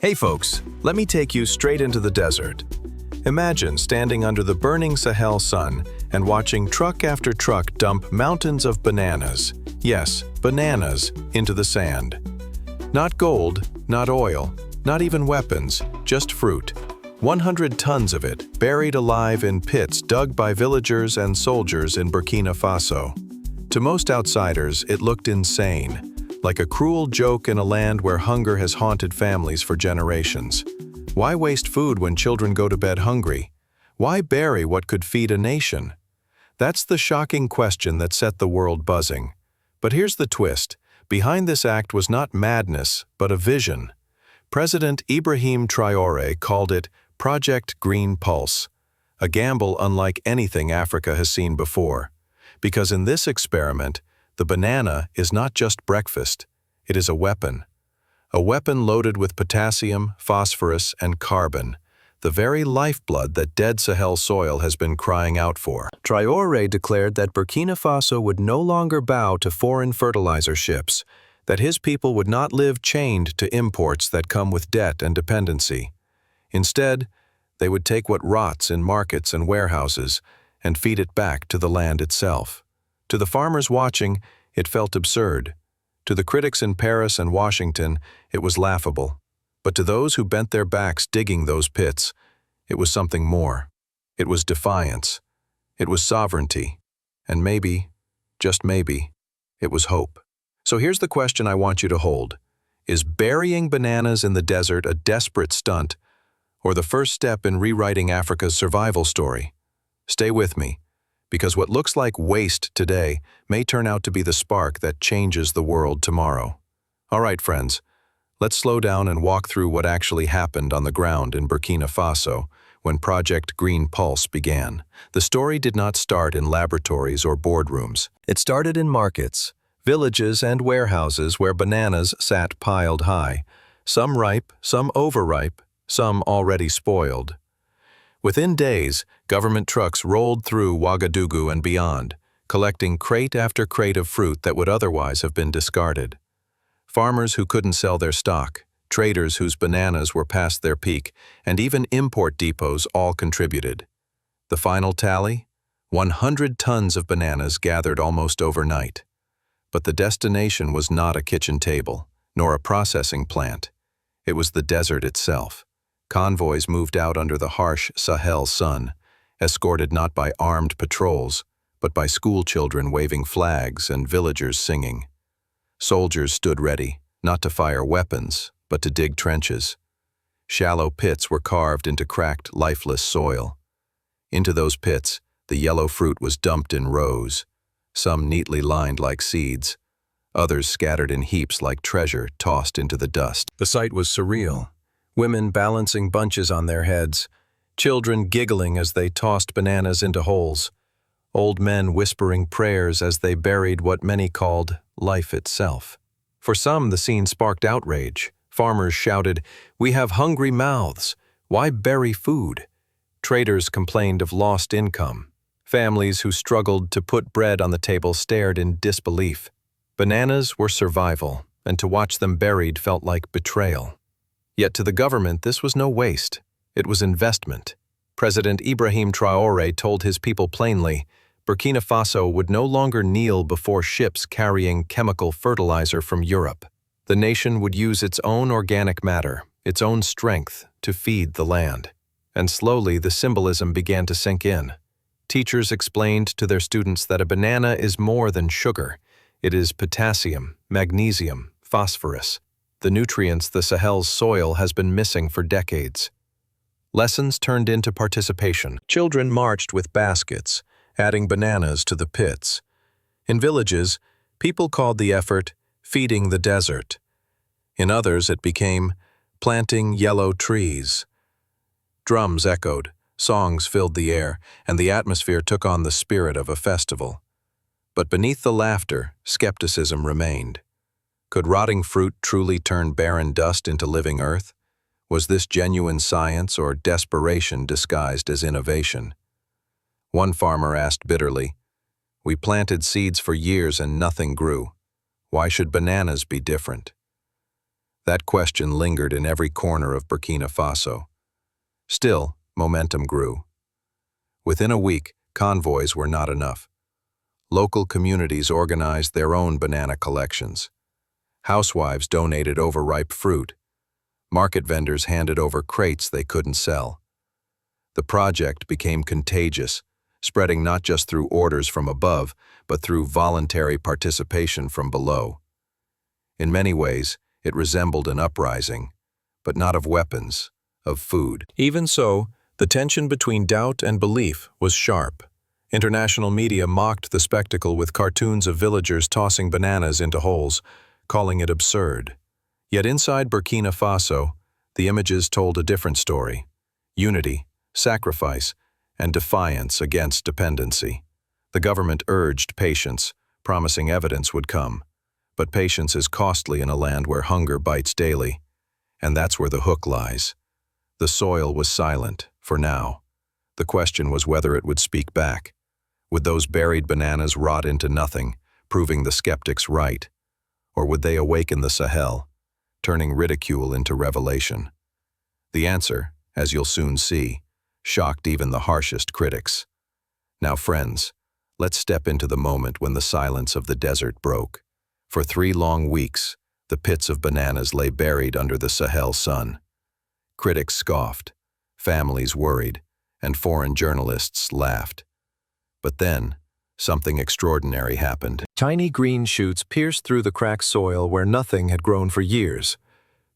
Hey folks, let me take you straight into the desert. Imagine standing under the burning Sahel sun and watching truck after truck dump mountains of bananas, yes, bananas, into the sand. Not gold, not oil, not even weapons, just fruit. 100 tons of it, buried alive in pits dug by villagers and soldiers in Burkina Faso. To most outsiders, it looked insane, like a cruel joke in a land where hunger has haunted families for generations. Why waste food when children go to bed hungry? Why bury what could feed a nation? That's the shocking question that set the world buzzing. But here's the twist. Behind this act was not madness, but a vision. President Ibrahim Traoré called it Project Green Pulse, a gamble unlike anything Africa has seen before. Because in this experiment, the banana is not just breakfast, it is a weapon. A weapon loaded with potassium, phosphorus, and carbon, the very lifeblood that dead Sahel soil has been crying out for. Traoré declared that Burkina Faso would no longer bow to foreign fertilizer ships, that his people would not live chained to imports that come with debt and dependency. Instead, they would take what rots in markets and warehouses and feed it back to the land itself. To the farmers watching, it felt absurd. To the critics in Paris and Washington, it was laughable. But to those who bent their backs digging those pits, it was something more. It was defiance. It was sovereignty. And maybe, just maybe, it was hope. So here's the question I want you to hold. Is burying bananas in the desert a desperate stunt, or the first step in rewriting Africa's survival story? Stay with me, because what looks like waste today may turn out to be the spark that changes the world tomorrow. All right, friends, let's slow down and walk through what actually happened on the ground in Burkina Faso when Project Green Pulse began. The story did not start in laboratories or boardrooms. It started in markets, villages, and warehouses where bananas sat piled high, some ripe, some overripe, some already spoiled. Within days, government trucks rolled through Ouagadougou and beyond, collecting crate after crate of fruit that would otherwise have been discarded. Farmers who couldn't sell their stock, traders whose bananas were past their peak, and even import depots all contributed. The final tally? 100 tons of bananas gathered almost overnight. But the destination was not a kitchen table, nor a processing plant. It was the desert itself. Convoys moved out under the harsh Sahel sun, escorted not by armed patrols, but by school children waving flags and villagers singing. Soldiers stood ready, not to fire weapons, but to dig trenches. Shallow pits were carved into cracked, lifeless soil. Into those pits, the yellow fruit was dumped in rows, some neatly lined like seeds, others scattered in heaps like treasure tossed into the dust. The sight was surreal. Women balancing bunches on their heads, children giggling as they tossed bananas into holes, old men whispering prayers as they buried what many called life itself. For some, the scene sparked outrage. Farmers shouted, "We have hungry mouths. Why bury food?" Traders complained of lost income. Families who struggled to put bread on the table stared in disbelief. Bananas were survival, and to watch them buried felt like betrayal. Yet to the government, this was no waste. It was investment. President Ibrahim Traoré told his people plainly, Burkina Faso would no longer kneel before ships carrying chemical fertilizer from Europe. The nation would use its own organic matter, its own strength, to feed the land. And slowly the symbolism began to sink in. Teachers explained to their students that a banana is more than sugar. It is potassium, magnesium, phosphorus, the nutrients the Sahel's soil has been missing for decades. Lessons turned into participation. Children marched with baskets, adding bananas to the pits. In villages, people called the effort feeding the desert. In others, it became planting yellow trees. Drums echoed, songs filled the air, and the atmosphere took on the spirit of a festival. But beneath the laughter, skepticism remained. Could rotting fruit truly turn barren dust into living earth? Was this genuine science or desperation disguised as innovation? One farmer asked bitterly, "We planted seeds for years and nothing grew. Why should bananas be different?" That question lingered in every corner of Burkina Faso. Still, momentum grew. Within a week, convoys were not enough. Local communities organized their own banana collections. Housewives donated overripe fruit. Market vendors handed over crates they couldn't sell. The project became contagious, spreading not just through orders from above, but through voluntary participation from below. In many ways, it resembled an uprising, but not of weapons, of food. Even so, the tension between doubt and belief was sharp. International media mocked the spectacle with cartoons of villagers tossing bananas into holes, calling it absurd. Yet inside Burkina Faso, the images told a different story: unity, sacrifice, and defiance against dependency. The government urged patience, promising evidence would come. But patience is costly in a land where hunger bites daily. And that's where the hook lies. The soil was silent, for now. The question was whether it would speak back. Would those buried bananas rot into nothing, proving the skeptics right? Or would they awaken the Sahel, turning ridicule into revelation? The answer, as you'll soon see, shocked even the harshest critics. Now, friends, let's step into the moment when the silence of the desert broke. For 3 long weeks, the pits of bananas lay buried under the Sahel sun. Critics scoffed, families worried, and foreign journalists laughed. But then, something extraordinary happened. Tiny green shoots pierced through the cracked soil where nothing had grown for years.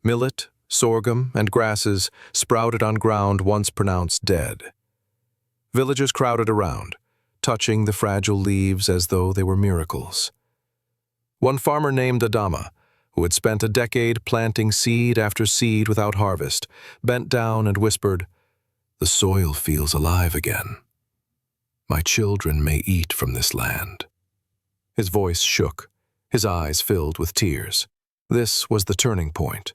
Millet, sorghum, and grasses sprouted on ground once pronounced dead. Villagers crowded around, touching the fragile leaves as though they were miracles. One farmer named Adama, who had spent a decade planting seed after seed without harvest, bent down and whispered, "The soil feels alive again. My children may eat from this land." His voice shook, his eyes filled with tears. This was the turning point.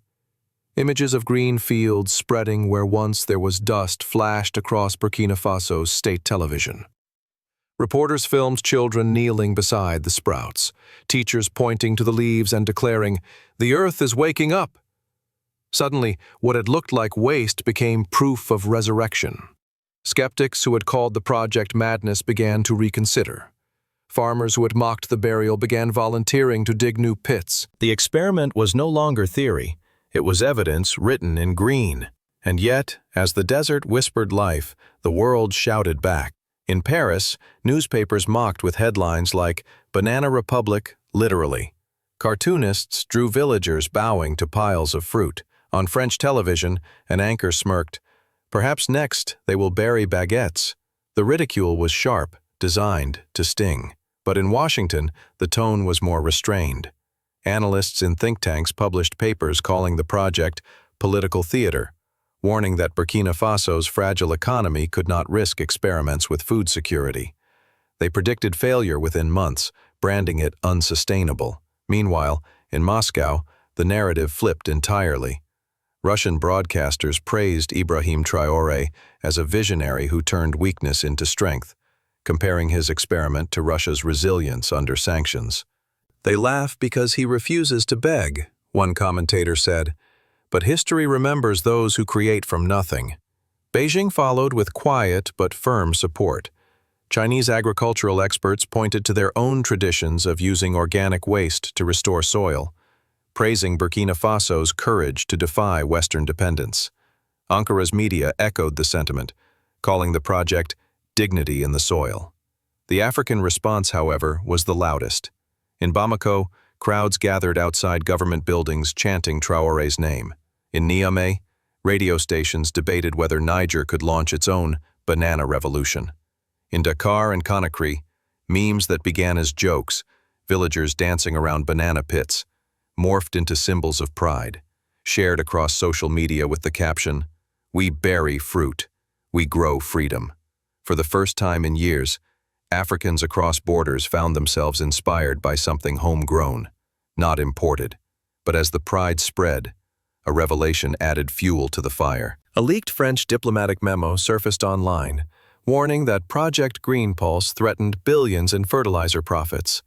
Images of green fields spreading where once there was dust flashed across Burkina Faso's state television. Reporters filmed children kneeling beside the sprouts, teachers pointing to the leaves and declaring, "The earth is waking up." Suddenly, what had looked like waste became proof of resurrection. Skeptics who had called the project madness began to reconsider. Farmers who had mocked the burial began volunteering to dig new pits. The experiment was no longer theory. It was evidence written in green. And yet, as the desert whispered life, the world shouted back. In Paris, newspapers mocked with headlines like "Banana Republic, literally." Cartoonists drew villagers bowing to piles of fruit. On French television, an anchor smirked, "Perhaps next they will bury baguettes." The ridicule was sharp, designed to sting. But in Washington, the tone was more restrained. Analysts in think tanks published papers calling the project political theater, warning that Burkina Faso's fragile economy could not risk experiments with food security. They predicted failure within months, branding it unsustainable. Meanwhile, in Moscow, the narrative flipped entirely. Russian broadcasters praised Ibrahim Traoré as a visionary who turned weakness into strength, comparing his experiment to Russia's resilience under sanctions. "They laugh because he refuses to beg," one commentator said. But history remembers those who create from nothing. Beijing followed with quiet but firm support. Chinese agricultural experts pointed to their own traditions of using organic waste to restore soil, praising Burkina Faso's courage to defy Western dependence. Ankara's media echoed the sentiment, calling the project dignity in the soil. The African response, however, was the loudest. In Bamako, crowds gathered outside government buildings chanting Traoré's name. In Niamey, radio stations debated whether Niger could launch its own banana revolution. In Dakar and Conakry, memes that began as jokes, villagers dancing around banana pits, morphed into symbols of pride, shared across social media with the caption, "We bury fruit, we grow freedom." For the first time in years, Africans across borders found themselves inspired by something homegrown, not imported. But as the pride spread, a revelation added fuel to the fire. A leaked French diplomatic memo surfaced online, warning that Project Green Pulse threatened billions in fertilizer profits.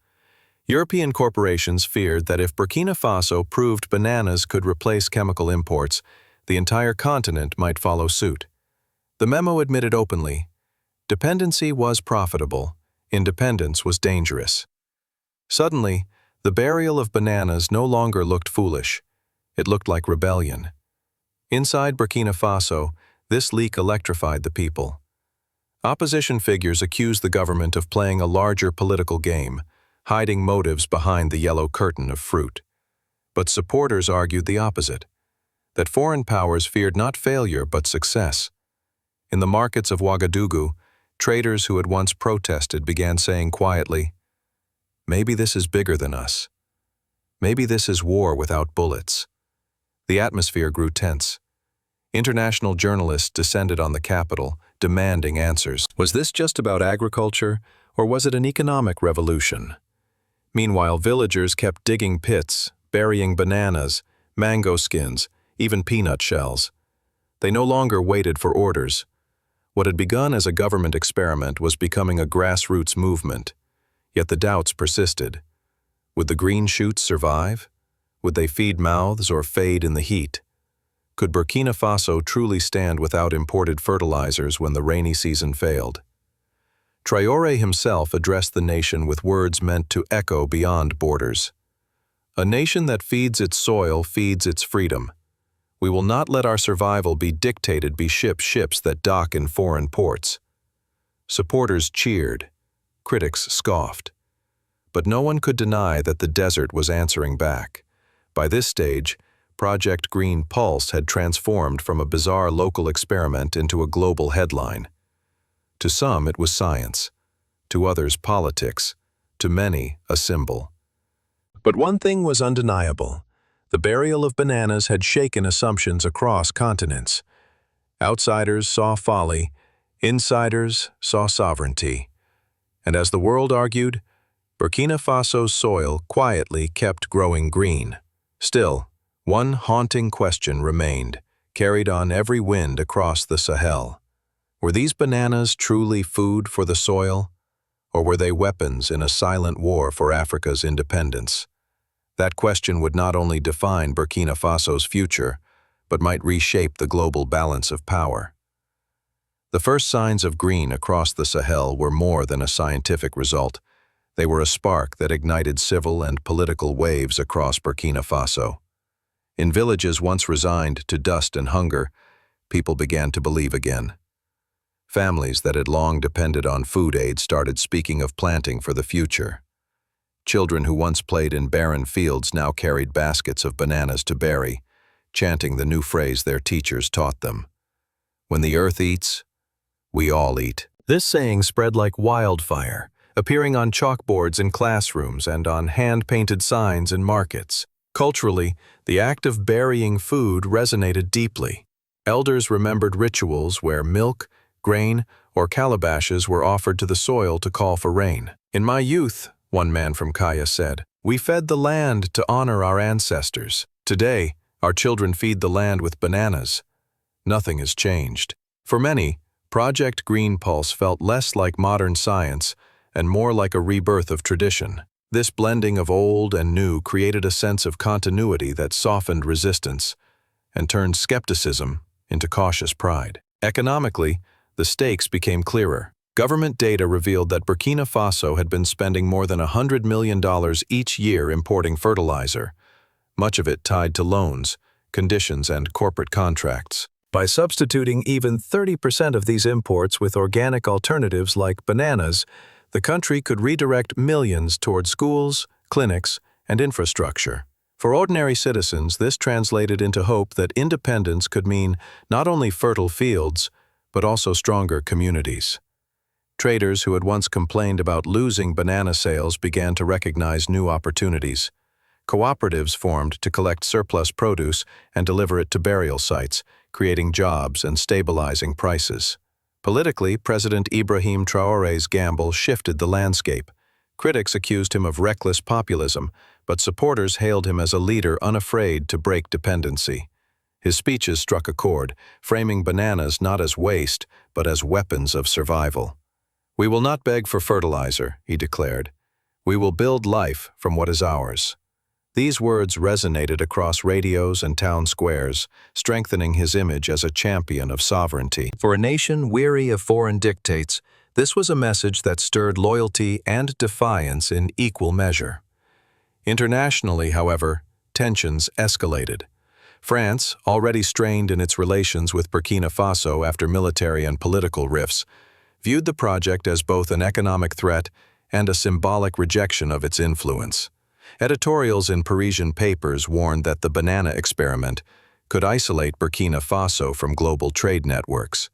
European corporations feared that if Burkina Faso proved bananas could replace chemical imports, the entire continent might follow suit. The memo admitted openly, dependency was profitable, independence was dangerous. Suddenly, the burial of bananas no longer looked foolish. It looked like rebellion. Inside Burkina Faso, this leak electrified the people. Opposition figures accused the government of playing a larger political game, hiding motives behind the yellow curtain of fruit. But supporters argued the opposite, that foreign powers feared not failure but success. In the markets of Ouagadougou, traders who had once protested began saying quietly, "Maybe this is bigger than us. Maybe this is war without bullets." The atmosphere grew tense. International journalists descended on the capital, demanding answers. Was this just about agriculture, or was it an economic revolution? Meanwhile, villagers kept digging pits, burying bananas, mango skins, even peanut shells. They no longer waited for orders. What had begun as a government experiment was becoming a grassroots movement. Yet the doubts persisted. Would the green shoots survive? Would they feed mouths or fade in the heat? Could Burkina Faso truly stand without imported fertilizers when the rainy season failed? Traore himself addressed the nation with words meant to echo beyond borders. A nation that feeds its soil feeds its freedom. We will not let our survival be dictated by ships that dock in foreign ports. Supporters cheered. Critics scoffed. But no one could deny that the desert was answering back. By this stage, Project Green Pulse had transformed from a bizarre local experiment into a global headline. To some, it was science. To others, politics. To many, a symbol. But one thing was undeniable. The burial of bananas had shaken assumptions across continents. Outsiders saw folly, insiders saw sovereignty. And as the world argued, Burkina Faso's soil quietly kept growing green. Still, one haunting question remained, carried on every wind across the Sahel. Were these bananas truly food for the soil, or were they weapons in a silent war for Africa's independence? That question would not only define Burkina Faso's future, but might reshape the global balance of power. The first signs of green across the Sahel were more than a scientific result. They were a spark that ignited civil and political waves across Burkina Faso. In villages once resigned to dust and hunger, people began to believe again. Families that had long depended on food aid started speaking of planting for the future. Children who once played in barren fields now carried baskets of bananas to bury, chanting the new phrase their teachers taught them. When the earth eats, we all eat. This saying spread like wildfire, appearing on chalkboards in classrooms and on hand-painted signs in markets. Culturally, the act of burying food resonated deeply. Elders remembered rituals where milk, grain, or calabashes were offered to the soil to call for rain. "In my youth," one man from Kaya said, "we fed the land to honor our ancestors. Today, our children feed the land with bananas." Nothing has changed. For many, Project Green Pulse felt less like modern science and more like a rebirth of tradition. This blending of old and new created a sense of continuity that softened resistance and turned skepticism into cautious pride. Economically, the stakes became clearer. Government data revealed that Burkina Faso had been spending more than $100 million each year importing fertilizer, much of it tied to loans, conditions, and corporate contracts. By substituting even 30% of these imports with organic alternatives like bananas, the country could redirect millions toward schools, clinics, and infrastructure. For ordinary citizens, this translated into hope that independence could mean not only fertile fields, but also stronger communities. Traders who had once complained about losing banana sales began to recognize new opportunities. Cooperatives formed to collect surplus produce and deliver it to burial sites, creating jobs and stabilizing prices. Politically, President Ibrahim Traoré's gamble shifted the landscape. Critics accused him of reckless populism, but supporters hailed him as a leader unafraid to break dependency. His speeches struck a chord, framing bananas not as waste, but as weapons of survival. "We will not beg for fertilizer," he declared. We will build life from what is ours. These words resonated across radios and town squares, strengthening his image as a champion of sovereignty. For a nation weary of foreign dictates, this was a message that stirred loyalty and defiance in equal measure. Internationally, however, tensions escalated. France, already strained in its relations with Burkina Faso after military and political rifts, viewed the project as both an economic threat and a symbolic rejection of its influence. Editorials in Parisian papers warned that the banana experiment could isolate Burkina Faso from global trade networks.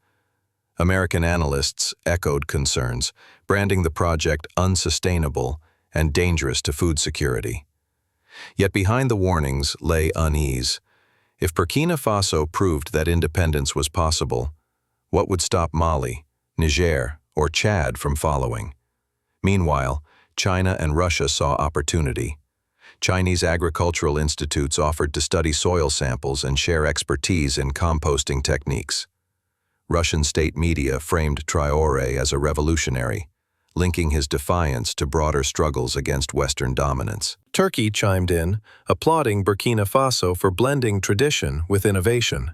American analysts echoed concerns, branding the project unsustainable and dangerous to food security. Yet behind the warnings lay unease. If Burkina Faso proved that independence was possible, what would stop Mali, Niger, or Chad from following? Meanwhile, China and Russia saw opportunity. Chinese agricultural institutes offered to study soil samples and share expertise in composting techniques. Russian state media framed Traore as a revolutionary, linking his defiance to broader struggles against Western dominance. Turkey chimed in, applauding Burkina Faso for blending tradition with innovation.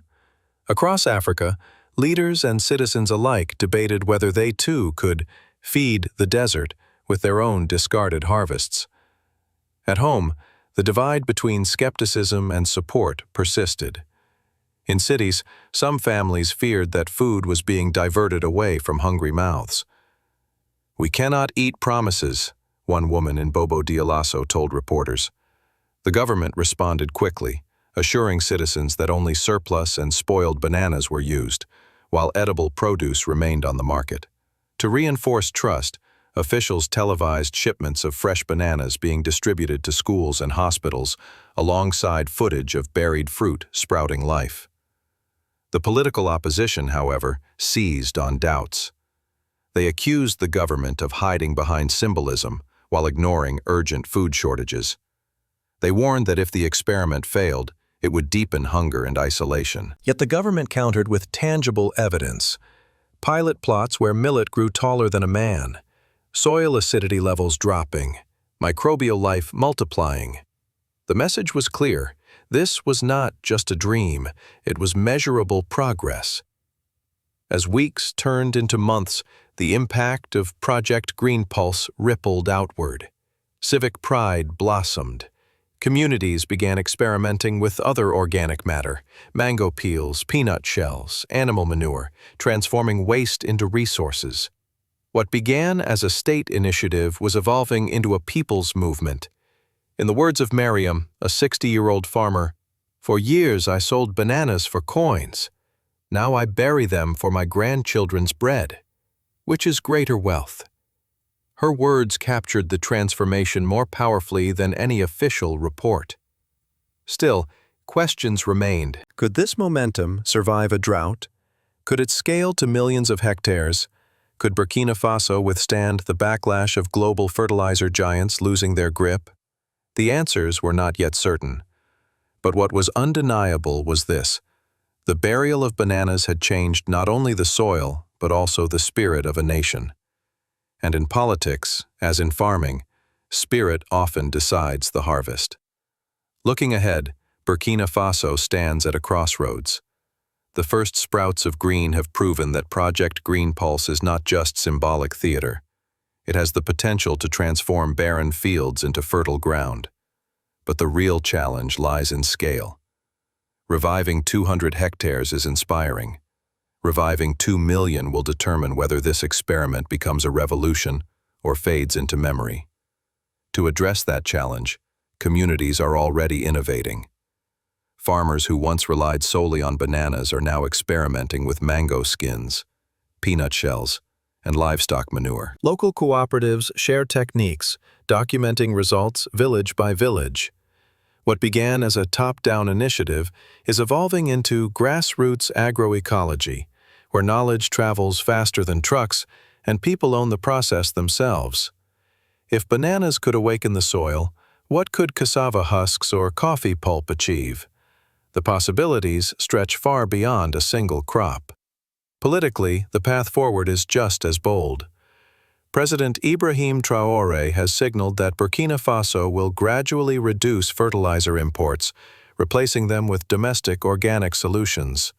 Across Africa, leaders and citizens alike debated whether they too could feed the desert with their own discarded harvests. At home, the divide between skepticism and support persisted. In cities, some families feared that food was being diverted away from hungry mouths. "We cannot eat promises," one woman in Bobo Dioulasso told reporters. The government responded quickly, assuring citizens that only surplus and spoiled bananas were used, while edible produce remained on the market. To reinforce trust, officials televised shipments of fresh bananas being distributed to schools and hospitals, alongside footage of buried fruit sprouting life. The political opposition, however, seized on doubts. They accused the government of hiding behind symbolism while ignoring urgent food shortages. They warned that if the experiment failed, it would deepen hunger and isolation. Yet the government countered with tangible evidence. Pilot plots where millet grew taller than a man, soil acidity levels dropping, microbial life multiplying. The message was clear. This was not just a dream, it was measurable progress. As weeks turned into months, the impact of Project Green Pulse rippled outward. Civic pride blossomed. Communities began experimenting with other organic matter, mango peels, peanut shells, animal manure, transforming waste into resources. What began as a state initiative was evolving into a people's movement. In the words of Miriam, a 60-year-old farmer, "For years I sold bananas for coins. Now I bury them for my grandchildren's bread. Which is greater wealth?" Her words captured the transformation more powerfully than any official report. Still, questions remained. Could this momentum survive a drought? Could it scale to millions of hectares? Could Burkina Faso withstand the backlash of global fertilizer giants losing their grip? The answers were not yet certain. But what was undeniable was this: the burial of bananas had changed not only the soil, but also the spirit of a nation. And in politics, as in farming, spirit often decides the harvest. Looking ahead, Burkina Faso stands at a crossroads. The first sprouts of green have proven that Project Green Pulse is not just symbolic theater. It has the potential to transform barren fields into fertile ground. But the real challenge lies in scale. Reviving 200 hectares is inspiring. Reviving 2 million will determine whether this experiment becomes a revolution or fades into memory. To address that challenge, communities are already innovating. Farmers who once relied solely on bananas are now experimenting with mango skins, peanut shells, and livestock manure. Local cooperatives share techniques, documenting results village by village. What began as a top-down initiative is evolving into grassroots agroecology, where knowledge travels faster than trucks and people own the process themselves. If bananas could awaken the soil, what could cassava husks or coffee pulp achieve? The possibilities stretch far beyond a single crop. Politically, the path forward is just as bold. President Ibrahim Traoré has signaled that Burkina Faso will gradually reduce fertilizer imports, replacing them with domestic organic solutions.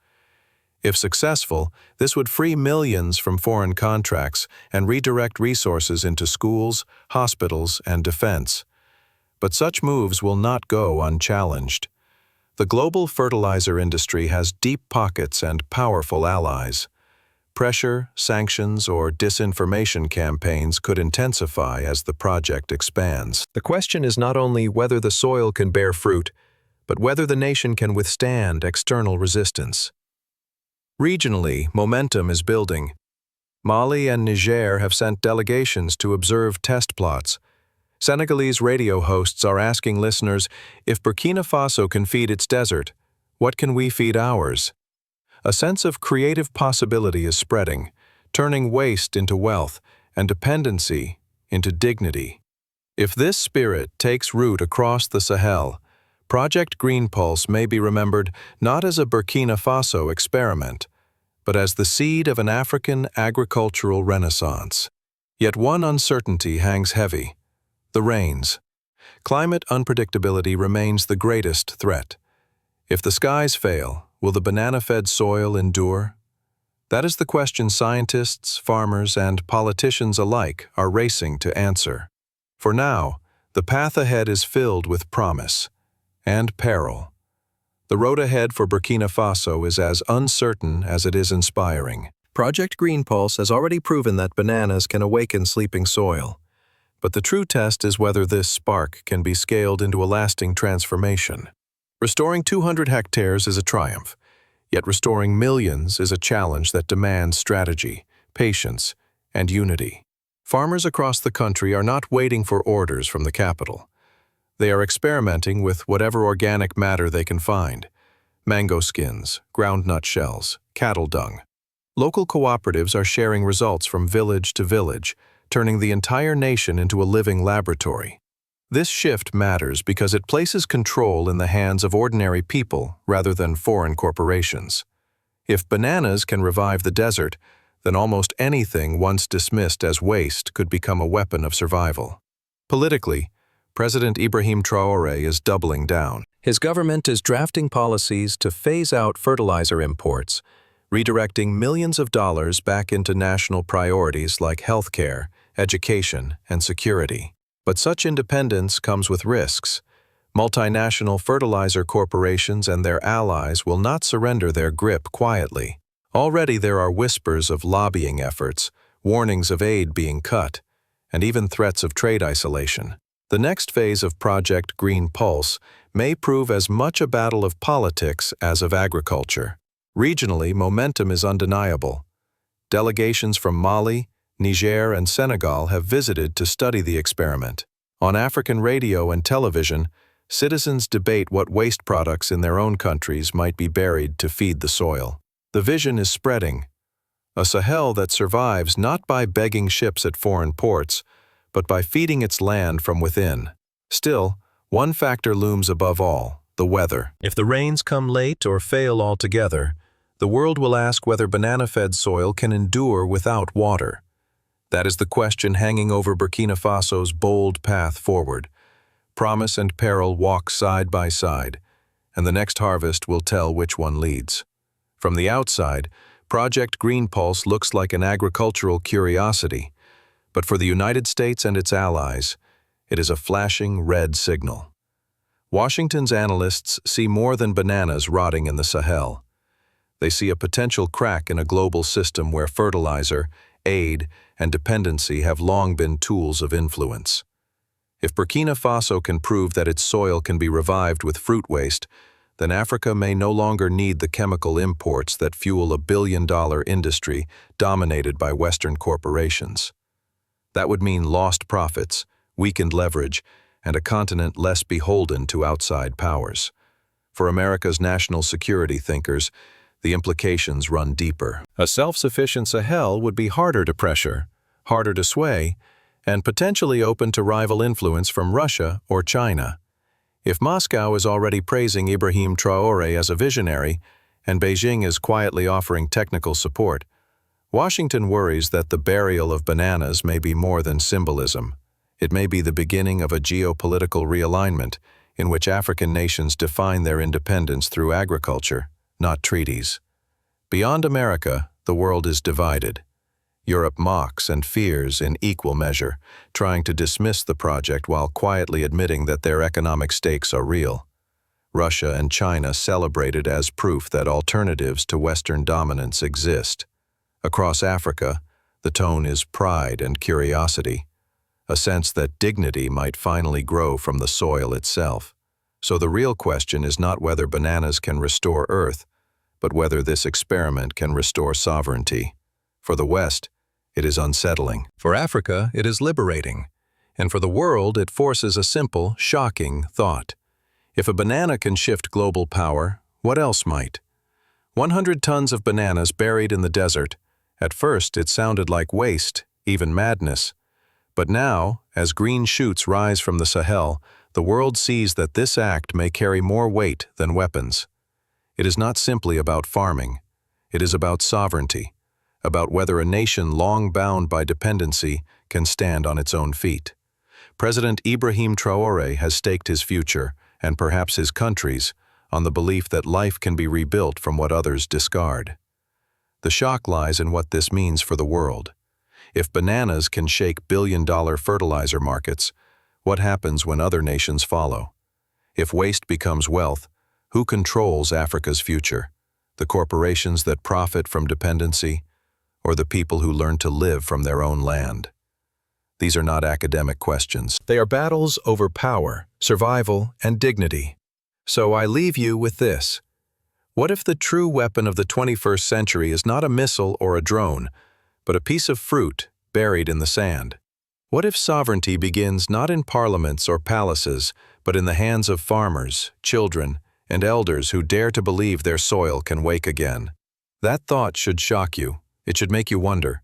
If successful, this would free millions from foreign contracts and redirect resources into schools, hospitals, and defense. But such moves will not go unchallenged. The global fertilizer industry has deep pockets and powerful allies. Pressure, sanctions, or disinformation campaigns could intensify as the project expands. The question is not only whether the soil can bear fruit, but whether the nation can withstand external resistance. Regionally, momentum is building. Mali and Niger have sent delegations to observe test plots. Senegalese radio hosts are asking listeners, if Burkina Faso can feed its desert, what can we feed ours? A sense of creative possibility is spreading, turning waste into wealth and dependency into dignity. If this spirit takes root across the Sahel, Project Green Pulse may be remembered not as a Burkina Faso experiment, but as the seed of an African agricultural renaissance. Yet one uncertainty hangs heavy: the rains. Climate unpredictability remains the greatest threat. If the skies fail, will the banana-fed soil endure? That is the question scientists, farmers, and politicians alike are racing to answer. For now, the path ahead is filled with promise and peril. The road ahead for Burkina Faso is as uncertain as it is inspiring. Project Green Pulse has already proven that bananas can awaken sleeping soil. But the true test is whether this spark can be scaled into a lasting transformation. Restoring 200 hectares is a triumph, yet restoring millions is a challenge that demands strategy, patience, and unity. Farmers across the country are not waiting for orders from the capital. They are experimenting with whatever organic matter they can find: mango skins, groundnut shells, cattle dung. Local cooperatives are sharing results from village to village, turning the entire nation into a living laboratory. This shift matters because it places control in the hands of ordinary people rather than foreign corporations. If bananas can revive the desert, then almost anything once dismissed as waste could become a weapon of survival. Politically, President Ibrahim Traoré is doubling down. His government is drafting policies to phase out fertilizer imports, redirecting millions of dollars back into national priorities like healthcare, education, and security. But such independence comes with risks. Multinational fertilizer corporations and their allies will not surrender their grip quietly. Already there are whispers of lobbying efforts, warnings of aid being cut, and even threats of trade isolation. The next phase of Project Green Pulse may prove as much a battle of politics as of agriculture. Regionally, momentum is undeniable. Delegations from Mali, Niger, and Senegal have visited to study the experiment. On African radio and television, citizens debate what waste products in their own countries might be buried to feed the soil. The vision is spreading. A Sahel that survives not by begging ships at foreign ports, but by feeding its land from within. Still, one factor looms above all: the weather. If the rains come late or fail altogether, the world will ask whether banana-fed soil can endure without water. That is the question hanging over Burkina Faso's bold path forward. Promise and peril walk side by side, and the next harvest will tell which one leads. From the outside, Project Green Pulse looks like an agricultural curiosity, but for the United States and its allies, it is a flashing red signal. Washington's analysts see more than bananas rotting in the Sahel. They see a potential crack in a global system where fertilizer, aid, and dependency have long been tools of influence. If Burkina Faso can prove that its soil can be revived with fruit waste, then Africa may no longer need the chemical imports that fuel a billion-dollar industry dominated by Western corporations. That would mean lost profits, weakened leverage, and a continent less beholden to outside powers. For America's national security thinkers, the implications run deeper. A self-sufficient Sahel would be harder to pressure, harder to sway, and potentially open to rival influence from Russia or China. If Moscow is already praising Ibrahim Traoré as a visionary, and Beijing is quietly offering technical support, Washington worries that the burial of bananas may be more than symbolism. It may be the beginning of a geopolitical realignment in which African nations define their independence through agriculture, not treaties. Beyond America, the world is divided. Europe mocks and fears in equal measure, trying to dismiss the project while quietly admitting that their economic stakes are real. Russia and China celebrate it as proof that alternatives to Western dominance exist. Across Africa, the tone is pride and curiosity, a sense that dignity might finally grow from the soil itself. So the real question is not whether bananas can restore Earth, but whether this experiment can restore sovereignty. For the West, it is unsettling. For Africa, it is liberating. And for the world, it forces a simple, shocking thought. If a banana can shift global power, what else might? 100 tons of bananas buried in the desert. At first, it sounded like waste, even madness. But now, as green shoots rise from the Sahel, the world sees that this act may carry more weight than weapons. It is not simply about farming. It is about sovereignty, about whether a nation long bound by dependency can stand on its own feet. President Ibrahim Traoré has staked his future, and perhaps his country's, on the belief that life can be rebuilt from what others discard. The shock lies in what this means for the world. If bananas can shake billion-dollar fertilizer markets, what happens when other nations follow? If waste becomes wealth, who controls Africa's future? The corporations that profit from dependency, or the people who learn to live from their own land? These are not academic questions. They are battles over power, survival, and dignity. So I leave you with this. What if the true weapon of the 21st century is not a missile or a drone, but a piece of fruit buried in the sand? What if sovereignty begins not in parliaments or palaces, but in the hands of farmers, children, and elders who dare to believe their soil can wake again? That thought should shock you. It should make you wonder.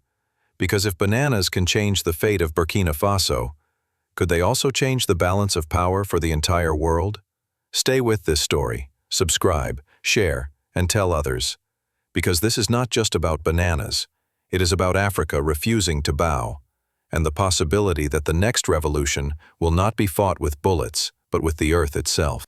Because if bananas can change the fate of Burkina Faso, could they also change the balance of power for the entire world? Stay with this story, subscribe, share, and tell others. Because this is not just about bananas. It is about Africa refusing to bow, and the possibility that the next revolution will not be fought with bullets, but with the earth itself.